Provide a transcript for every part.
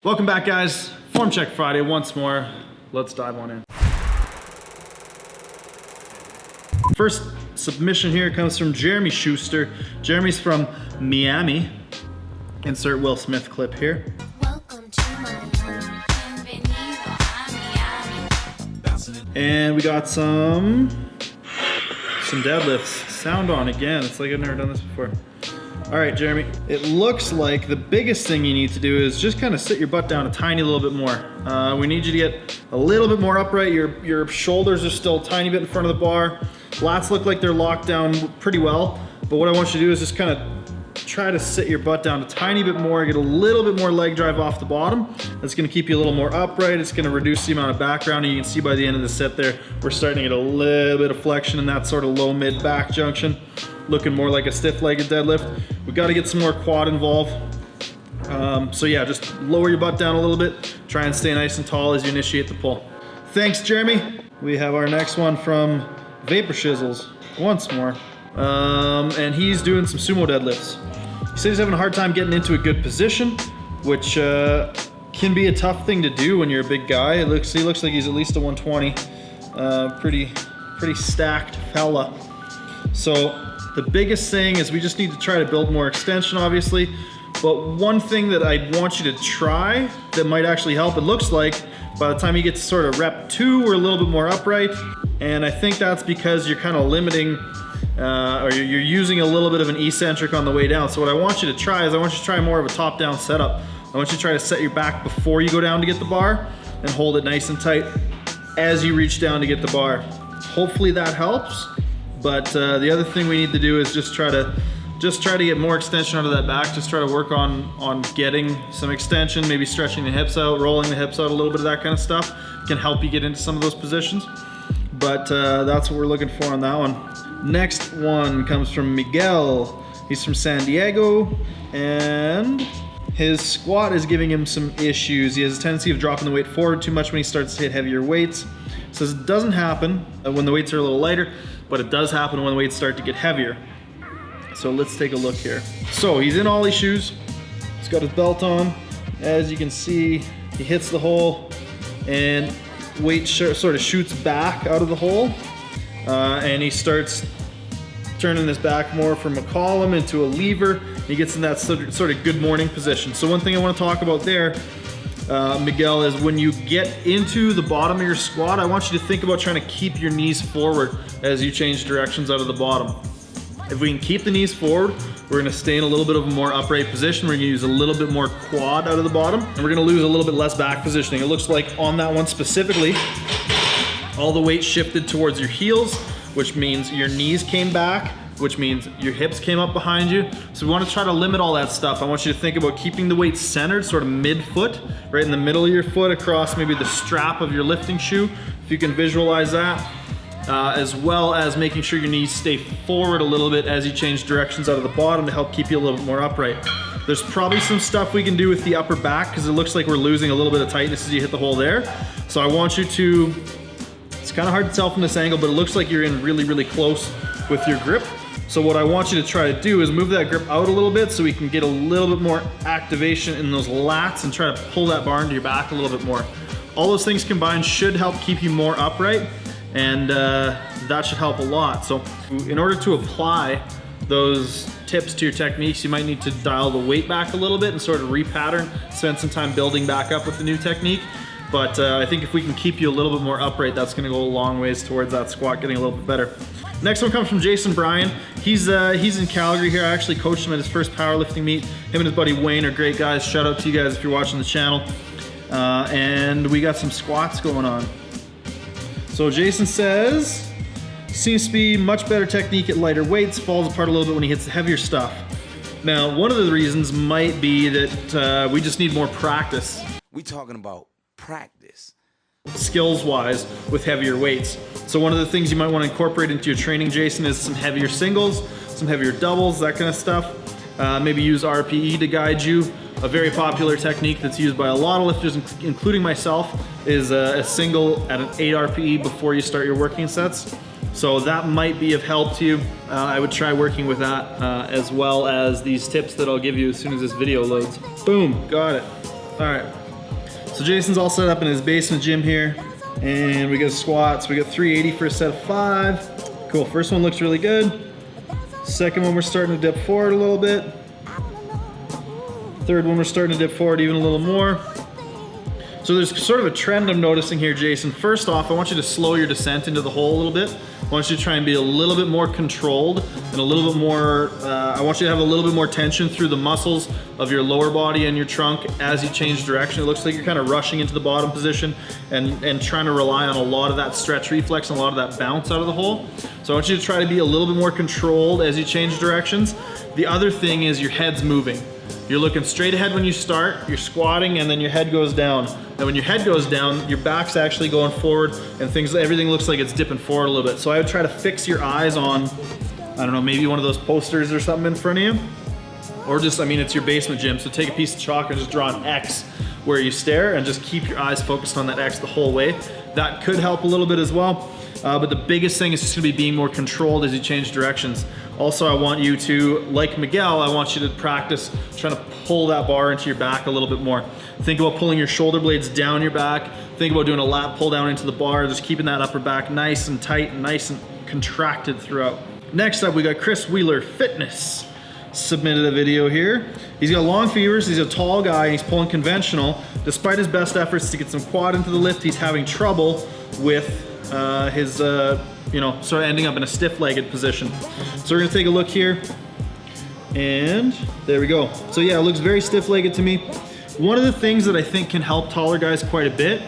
Welcome back, guys. Form Check Friday once more. Let's dive on in. First submission here comes from Jeremy Schuster. Jeremy's from Miami. Insert Will Smith clip here. Welcome to my home. Bienvenido a Miami. And we got some deadlifts. Sound on again. It's like I've never done this before. All right, Jeremy, it looks like the biggest thing you need to do is just kind of sit your butt down a tiny little bit more. We need you to get a little bit more upright. Your shoulders are still a tiny bit in front of the bar. Lats look like they're locked down pretty well, but what I want you to do is just kind of try to sit your butt down a tiny bit more, get a little bit more leg drive off the bottom. That's gonna keep you a little more upright. It's gonna reduce the amount of background, and you can see by the end of the set there, we're starting to get a little bit of flexion in that sort of low mid back junction, looking more like a stiff-legged deadlift. We gotta get some more quad involved. So yeah, just lower your butt down a little bit. Try and stay nice and tall as you initiate the pull. Thanks, Jeremy. We have our next one from Vapor Shizzles, once more. And he's doing some sumo deadlifts. He says he's having a hard time getting into a good position, which can be a tough thing to do when you're a big guy. He looks like he's at least a 120. Pretty stacked fella. So the biggest thing is we just need to try to build more extension, obviously. But one thing that I want you to try that might actually help, it looks like by the time you get to sort of rep 2, we're a little bit more upright. And I think that's because you're kind of limiting, or you're using a little bit of an eccentric on the way down. So what I want you to try is I want you to try more of a top-down setup. I want you to try to set your back before you go down to get the bar and hold it nice and tight as you reach down to get the bar. Hopefully that helps. But the other thing we need to do is just try to get more extension out of that back. Just try to work on getting some extension, maybe stretching the hips out, rolling the hips out, a little bit of that kind of stuff can help you get into some of those positions. But that's what we're looking for on that one. Next one comes from Miguel. He's from San Diego, and his squat is giving him some issues. He has a tendency of dropping the weight forward too much when he starts to hit heavier weights. Says it doesn't happen when the weights are a little lighter, but it does happen when the weights start to get heavier. So let's take a look here. So he's in ollie shoes. He's got his belt on. As you can see, he hits the hole and weight sort of shoots back out of the hole. And he starts turning this back more from a column into a lever. He gets in that sort of good morning position. So one thing I want to talk about there, Miguel, is when you get into the bottom of your squat, I want you to think about trying to keep your knees forward as you change directions out of the bottom. If we can keep the knees forward, we're gonna stay in a little bit of a more upright position. We're gonna use a little bit more quad out of the bottom, and we're gonna lose a little bit less back positioning. It looks like on that one specifically, all the weight shifted towards your heels, which means your knees came back, which means your hips came up behind you. So we wanna try to limit all that stuff. I want you to think about keeping the weight centered, sort of mid-foot, right in the middle of your foot, across maybe the strap of your lifting shoe, if you can visualize that. As well as making sure your knees stay forward a little bit as you change directions out of the bottom to help keep you a little bit more upright. There's probably some stuff we can do with the upper back because it looks like we're losing a little bit of tightness as you hit the hole there. So I want you to, it's kind of hard to tell from this angle, but it looks like you're in really, really close with your grip. So what I want you to try to do is move that grip out a little bit so we can get a little bit more activation in those lats and try to pull that bar into your back a little bit more. All those things combined should help keep you more upright. And that should help a lot. So in order to apply those tips to your techniques, you might need to dial the weight back a little bit and sort of repattern, spend some time building back up with the new technique. But I think if we can keep you a little bit more upright, that's gonna go a long ways towards that squat getting a little bit better. Next one comes from Jason Bryan. He's in Calgary here. I actually coached him at his first powerlifting meet. Him and his buddy Wayne are great guys. Shout out to you guys if you're watching the channel. And we got some squats going on. So Jason says, seems to be much better technique at lighter weights, falls apart a little bit when he hits the heavier stuff. Now, one of the reasons might be that we just need more practice. We talking about practice. Skills-wise with heavier weights. So one of the things you might want to incorporate into your training, Jason, is some heavier singles, some heavier doubles, that kind of stuff. Maybe use RPE to guide you. A very popular technique that's used by a lot of lifters, including myself, is a single at an 8 RPE before you start your working sets. So that might be of help to you. I would try working with that as well as these tips that I'll give you as soon as this video loads. Boom, got it. All right. So Jason's all set up in his basement gym here, and we got squats. We got 380 for a set of 5. Cool, first one looks really good. Second one, we're starting to dip forward a little bit. Third one, we're starting to dip forward even a little more. So there's sort of a trend I'm noticing here, Jason. First off, I want you to slow your descent into the hole a little bit. I want you to try and be a little bit more controlled and a little bit more, I want you to have a little bit more tension through the muscles of your lower body and your trunk as you change direction. It looks like you're kind of rushing into the bottom position and trying to rely on a lot of that stretch reflex and a lot of that bounce out of the hole. So I want you to try to be a little bit more controlled as you change directions. The other thing is your head's moving. You're looking straight ahead when you start, you're squatting, and then your head goes down. And when your head goes down, your back's actually going forward, and everything looks like it's dipping forward a little bit. So I would try to fix your eyes on, I don't know, maybe one of those posters or something in front of you. Or just, I mean, it's your basement gym, so take a piece of chalk and just draw an X where you stare, and just keep your eyes focused on that X the whole way. That could help a little bit as well. But the biggest thing is just gonna be being more controlled as you change directions. Also, I want you to, like Miguel, I want you to practice trying to pull that bar into your back a little bit more. Think about pulling your shoulder blades down your back. Think about doing a lat pull down into the bar, just keeping that upper back nice and tight and nice and contracted throughout. Next up, we got Chris Wheeler Fitness. Submitted a video here. He's got long fevers, he's a tall guy, and he's pulling conventional. Despite his best efforts to get some quad into the lift, he's having trouble with his, sort of ending up in a stiff-legged position. So we're gonna take a look here, and there we go. So yeah, it looks very stiff-legged to me. One of the things that I think can help taller guys quite a bit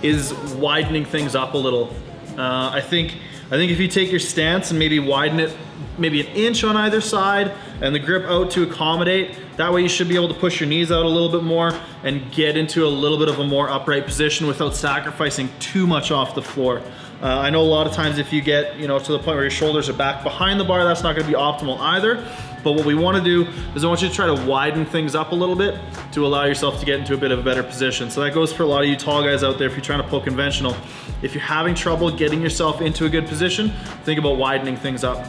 is widening things up a little. I think if you take your stance and maybe widen it maybe an inch on either side and the grip out to accommodate, that way you should be able to push your knees out a little bit more and get into a little bit of a more upright position without sacrificing too much off the floor. I know a lot of times if you get to the point where your shoulders are back behind the bar, that's not going to be optimal either. But what we want to do is I want you to try to widen things up a little bit to allow yourself to get into a bit of a better position. So that goes for a lot of you tall guys out there if you're trying to pull conventional. If you're having trouble getting yourself into a good position, think about widening things up.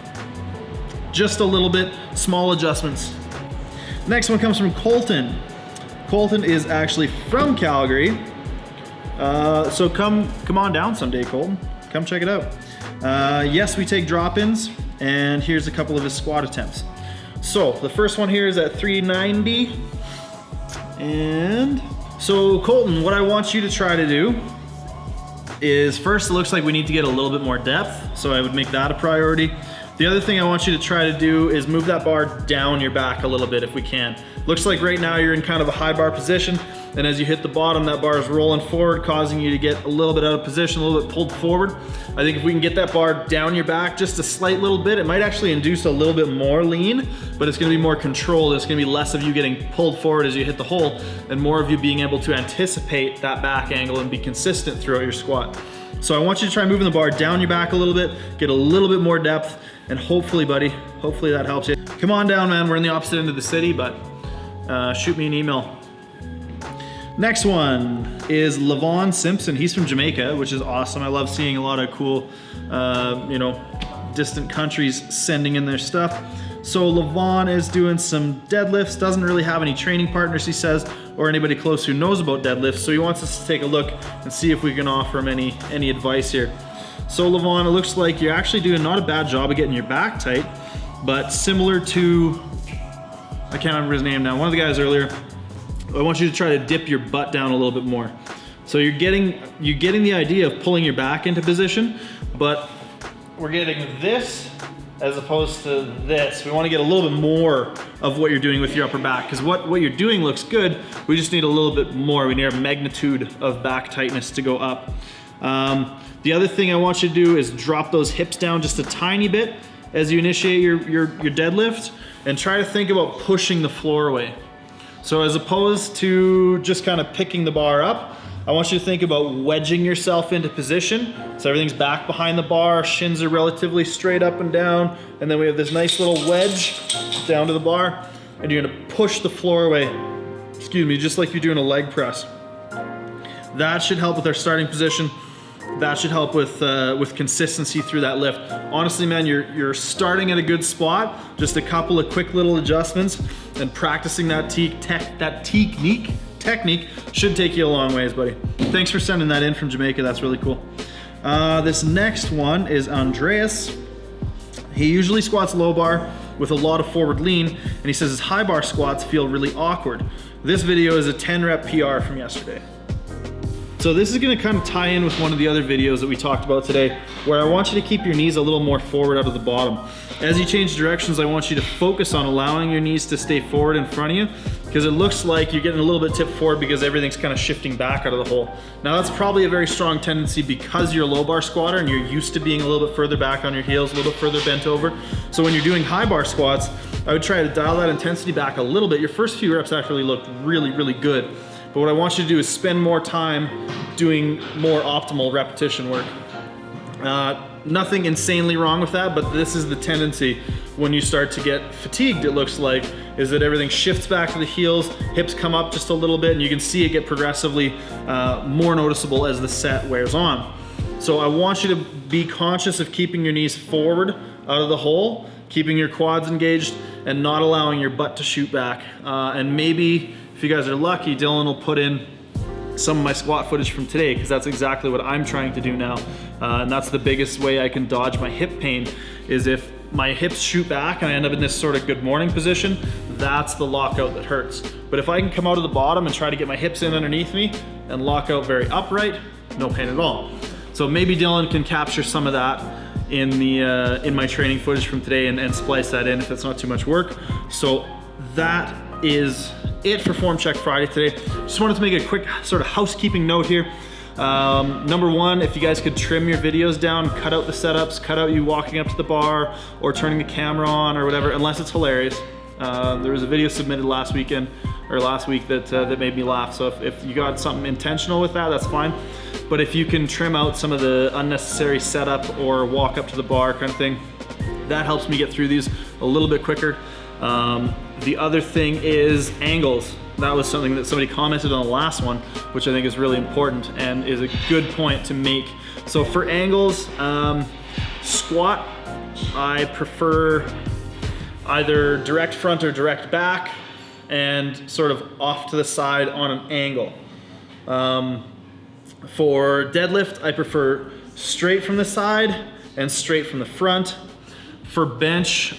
Just a little bit, small adjustments. Next one comes from Colton. Colton is actually from Calgary. So come on down someday, Colton. Come check it out. Yes, we take drop-ins, and here's a couple of his squat attempts. So the first one here is at 390. And so Colton, what I want you to try to do is, first, it looks like we need to get a little bit more depth, so I would make that a priority. The other thing I want you to try to do is move that bar down your back a little bit if we can. Looks like right now you're in kind of a high bar position, and as you hit the bottom, that bar is rolling forward, causing you to get a little bit out of position, a little bit pulled forward. I think if we can get that bar down your back just a slight little bit, it might actually induce a little bit more lean, but it's gonna be more controlled. It's gonna be less of you getting pulled forward as you hit the hole, and more of you being able to anticipate that back angle and be consistent throughout your squat. So I want you to try moving the bar down your back a little bit, get a little bit more depth, and hopefully, buddy, hopefully that helps you. Come on down, man. We're in the opposite end of the city, but shoot me an email. Next one is Levon Simpson. He's from Jamaica, which is awesome. I love seeing a lot of cool, distant countries sending in their stuff. So Levon is doing some deadlifts, doesn't really have any training partners, he says, or anybody close who knows about deadlifts. So he wants us to take a look and see if we can offer him any advice here. So Levon, it looks like you're actually doing not a bad job of getting your back tight, but similar to, I can't remember his name now, one of the guys earlier, I want you to try to dip your butt down a little bit more. So you're getting the idea of pulling your back into position, but we're getting this as opposed to this. We want to get a little bit more of what you're doing with your upper back, because what you're doing looks good, we just need a little bit more. We need a magnitude of back tightness to go up. The other thing I want you to do is drop those hips down just a tiny bit as you initiate your deadlift, and try to think about pushing the floor away. So as opposed to just kind of picking the bar up, I want you to think about wedging yourself into position. So everything's back behind the bar, shins are relatively straight up and down, and then we have this nice little wedge down to the bar, and you're gonna push the floor away, just like you're doing a leg press. That should help with our starting position. That should help with consistency through that lift. Honestly, man, you're starting at a good spot. Just a couple of quick little adjustments and practicing that technique technique should take you a long ways, buddy. Thanks for sending that in from Jamaica. That's really cool. This next one is Andreas. He usually squats low bar with a lot of forward lean, and he says his high bar squats feel really awkward. This video is a 10 rep PR from yesterday. So this is gonna kind of tie in with one of the other videos that we talked about today, where I want you to keep your knees a little more forward out of the bottom. As you change directions, I want you to focus on allowing your knees to stay forward in front of you, because it looks like you're getting a little bit tipped forward because everything's kind of shifting back out of the hole. Now that's probably a very strong tendency because you're a low bar squatter and you're used to being a little bit further back on your heels, a little bit further bent over. So when you're doing high bar squats, I would try to dial that intensity back a little bit. Your first few reps actually looked really, really good. But what I want you to do is spend more time doing more optimal repetition work. Nothing insanely wrong with that, but this is the tendency when you start to get fatigued, it looks like, is that everything shifts back to the heels, hips come up just a little bit, and you can see it get progressively more noticeable as the set wears on. So I want you to be conscious of keeping your knees forward out of the hole, keeping your quads engaged, and not allowing your butt to shoot back. And maybe, if you guys are lucky, Dylan will put in some of my squat footage from today, because that's exactly what I'm trying to do now. And that's the biggest way I can dodge my hip pain, is if my hips shoot back and I end up in this sort of good morning position, that's the lockout that hurts. But if I can come out of the bottom and try to get my hips in underneath me and lock out very upright, no pain at all. So maybe Dylan can capture some of that in the in my training footage from today and splice that in if it's not too much work. So that is it for Form Check Friday today. Just wanted to make a quick sort of housekeeping note here. Number one, if you guys could trim your videos down, cut out the setups, cut out you walking up to the bar or turning the camera on or whatever, unless it's hilarious. There was a video submitted last week that that made me laugh. So if you got something intentional with that, that's fine. But if you can trim out some of the unnecessary setup or walk up to the bar kind of thing, that helps me get through these a little bit quicker. The other thing is angles. That was something that somebody commented on the last one, which I think is really important and is a good point to make. So for angles, squat, I prefer either direct front or direct back and sort of off to the side on an angle. For deadlift, I prefer straight from the side and straight from the front. For bench,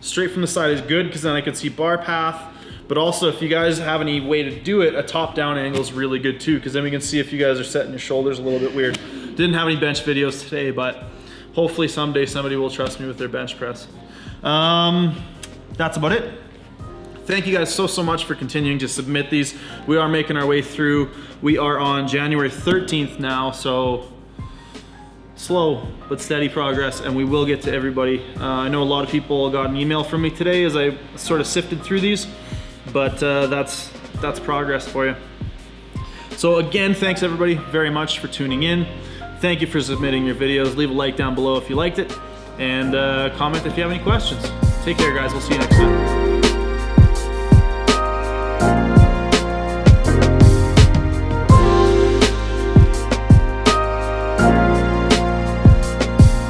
straight from the side is good because then I can see bar path. But also, if you guys have any way to do it, a top-down angle is really good too, because then we can see if you guys are setting your shoulders a little bit weird. Didn't have any bench videos today, but hopefully someday somebody will trust me with their bench press. That's about it. Thank you guys so much for continuing to submit these. We are making our way through. We are on January 13th now, so slow but steady progress, and we will get to everybody. I know a lot of people got an email from me today as I sort of sifted through these, but that's progress for you. So again, thanks everybody very much for tuning in. Thank you for submitting your videos. Leave a like down below if you liked it, and comment if you have any questions. Take care, guys. We'll see you next time.